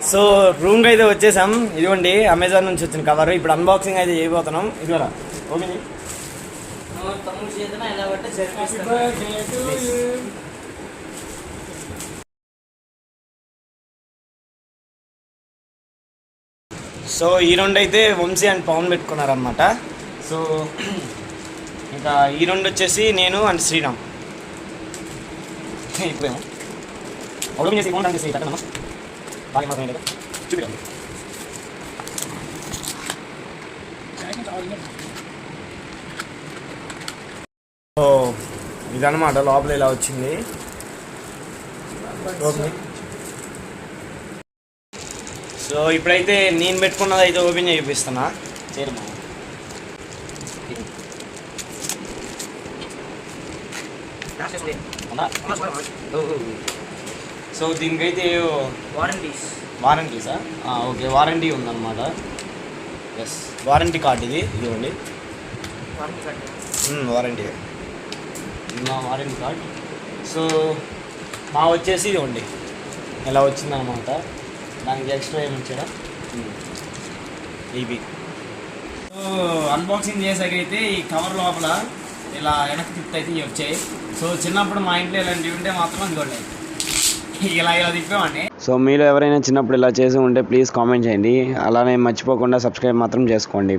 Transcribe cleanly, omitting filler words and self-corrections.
So రూమ్కి అయితే వచ్చేసాం. ఇదిగోండి అమెజాన్ నుంచి వచ్చిన కవర్. ఇప్పుడు అన్బాక్సింగ్ అయితే చేయబోతున్నాం. ఇదిగోరా ఓకే. సో ఈ రెండు అయితే వంశీ అండ్ పవన్ పెట్టుకున్నారనమాట. సో ఇంకా ఈ రెండు వచ్చేసి నేను అండ్ శ్రీరామ్. ఇప్పుడేమో ఓపెన్ చేసి ఫోన్ చేసి కట్టనమ్మా బాగా మాత్రమే లేదా చూపిద్దాం. సో ఇదన్నమాట లోపల ఇలా వచ్చింది. సో ఇప్పుడైతే నేను పెట్టుకున్నది అయితే ఓపెన్ చేయిస్తున్నా. చేరమా సో దీనికైతే వారంటీసా? ఓకే, వారంటీ ఉందన్నమాట. ఎస్, వారంటీ కార్డ్ ఇదిగోండి. Warranty warranty card. సో మా వచ్చేసి ఇదిగోండి ఇలా వచ్చిందనమాట. దానికి ఎక్స్ట్రా ఏమి ఇచ్చారా ఇవి. సో అన్బాక్సింగ్ చేసాకైతే ఈ కవర్ లోపల ఇలా వెనక్కి తిప్పి అయితే వచ్చాయి. సో చిన్నప్పుడు మా ఇంట్లో ఇలాంటివి ఉంటే మాత్రం ఇదిగోండి ఇలా తిప్పామండి. సో మీరు ఎవరైనా చిన్నప్పుడు ఇలా చేసి ఉంటే ప్లీజ్ కామెంట్ చేయండి. అలానే మర్చిపోకుండా సబ్స్క్రైబ్ మాత్రం చేసుకోండి.